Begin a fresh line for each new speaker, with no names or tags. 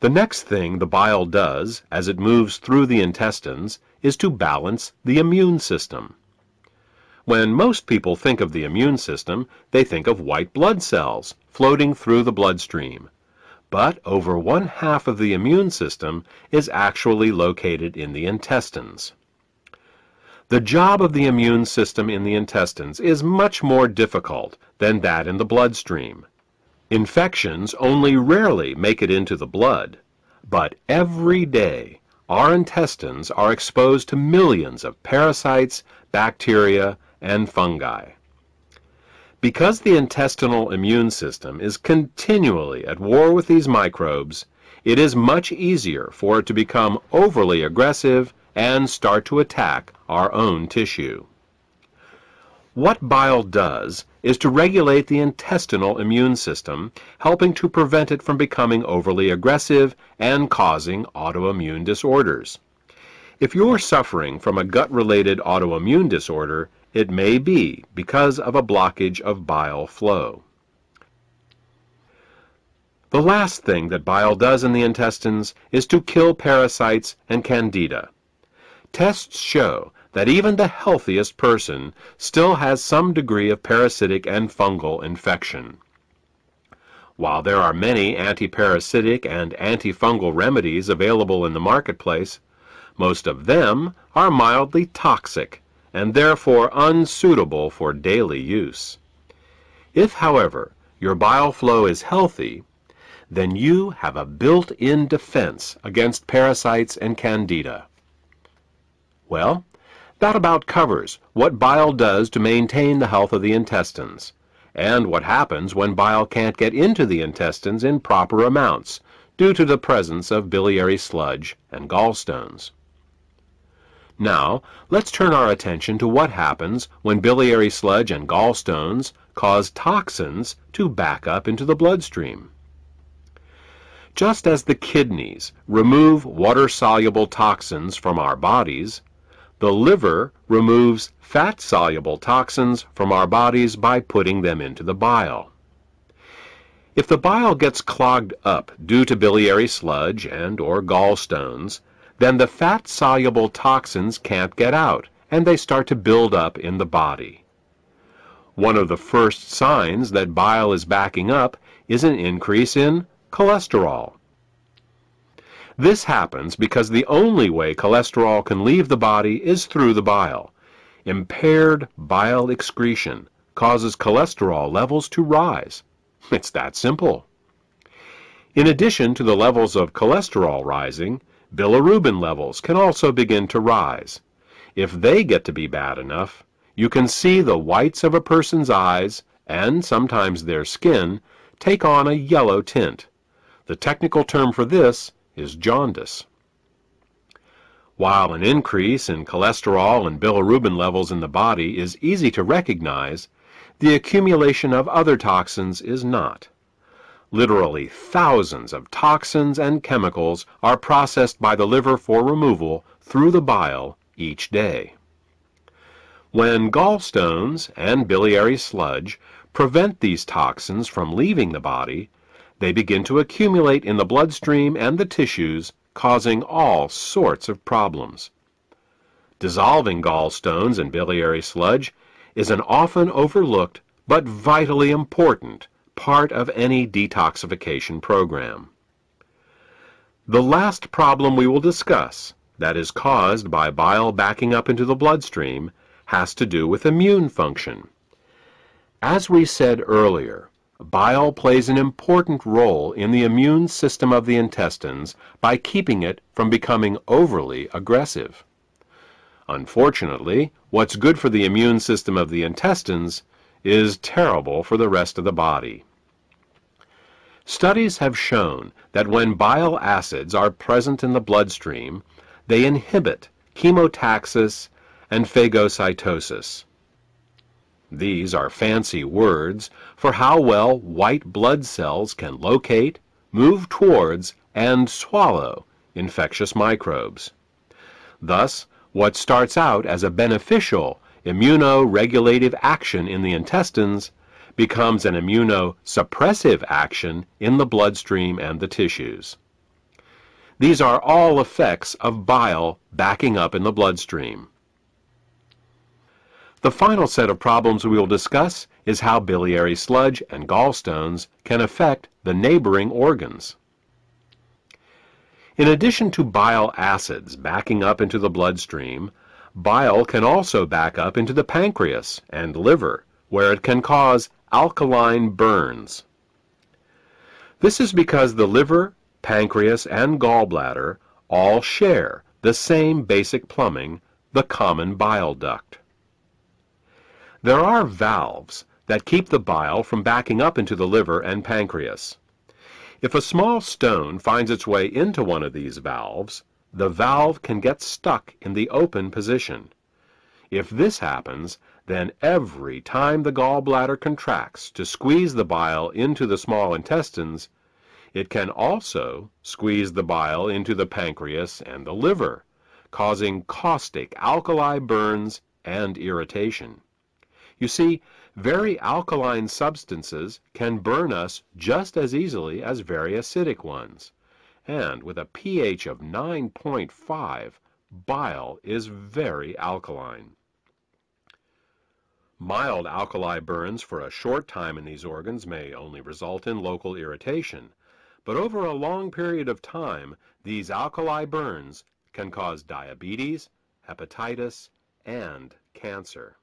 The next thing the bile does as it moves through the intestines is to balance the immune system. When most people think of the immune system, they think of white blood cells floating through the bloodstream. But over 1/2 of the immune system is actually located in the intestines. The job of the immune system in the intestines is much more difficult than that in the bloodstream. Infections only rarely make it into the blood, but every day our intestines are exposed to millions of parasites, bacteria, and fungi. Because the intestinal immune system is continually at war with these microbes, it is much easier for it to become overly aggressive and start to attack our own tissue. What bile does is to regulate the intestinal immune system, helping to prevent it from becoming overly aggressive and causing autoimmune disorders. If you're suffering from a gut-related autoimmune disorder, it may be because of a blockage of bile flow. The last thing that bile does in the intestines is to kill parasites and candida. Tests show that even the healthiest person still has some degree of parasitic and fungal infection. While there are many anti-parasitic and antifungal remedies available in the marketplace, most of them are mildly toxic and therefore unsuitable for daily use. If, however, your bile flow is healthy, then you have a built-in defense against parasites and candida. Well, that about covers what bile does to maintain the health of the intestines, and what happens when bile can't get into the intestines in proper amounts due to the presence of biliary sludge and gallstones. Now, let's turn our attention to what happens when biliary sludge and gallstones cause toxins to back up into the bloodstream. Just as the kidneys remove water-soluble toxins from our bodies, the liver removes fat-soluble toxins from our bodies by putting them into the bile. If the bile gets clogged up due to biliary sludge and/or gallstones, then the fat-soluble toxins can't get out, and they start to build up in the body. One of the first signs that bile is backing up is an increase in cholesterol. This happens because the only way cholesterol can leave the body is through the bile. Impaired bile excretion causes cholesterol levels to rise. It's that simple. In addition to the levels of cholesterol rising, bilirubin levels can also begin to rise. If they get to be bad enough, you can see the whites of a person's eyes, and sometimes their skin, take on a yellow tint. The technical term for this is jaundice. While an increase in cholesterol and bilirubin levels in the body is easy to recognize, the accumulation of other toxins is not. Literally thousands of toxins and chemicals are processed by the liver for removal through the bile each day. When gallstones and biliary sludge prevent these toxins from leaving the body, they begin to accumulate in the bloodstream and the tissues, causing all sorts of problems. Dissolving gallstones and biliary sludge is an often overlooked but vitally important part of any detoxification program. The last problem we will discuss, that is caused by bile backing up into the bloodstream, has to do with immune function. As we said earlier, bile plays an important role in the immune system of the intestines by keeping it from becoming overly aggressive. Unfortunately, what's good for the immune system of the intestines is terrible for the rest of the body. Studies have shown that when bile acids are present in the bloodstream, they inhibit chemotaxis and phagocytosis. These are fancy words for how well white blood cells can locate, move towards, and swallow infectious microbes. Thus, what starts out as a beneficial immunoregulative action in the intestines becomes an immunosuppressive action in the bloodstream and the tissues. These are all effects of bile backing up in the bloodstream. The final set of problems we will discuss is how biliary sludge and gallstones can affect the neighboring organs. In addition to bile acids backing up into the bloodstream, bile can also back up into the pancreas and liver, where it can cause alkaline burns. This is because the liver, pancreas, and gallbladder all share the same basic plumbing, the common bile duct. There are valves that keep the bile from backing up into the liver and pancreas. If a small stone finds its way into one of these valves, the valve can get stuck in the open position. If this happens, then every time the gallbladder contracts to squeeze the bile into the small intestines, it can also squeeze the bile into the pancreas and the liver, causing caustic alkali burns and irritation. You see, very alkaline substances can burn us just as easily as very acidic ones. And with a pH of 9.5, bile is very alkaline. Mild alkali burns for a short time in these organs may only result in local irritation, but over a long period of time, these alkali burns can cause diabetes, hepatitis, and cancer.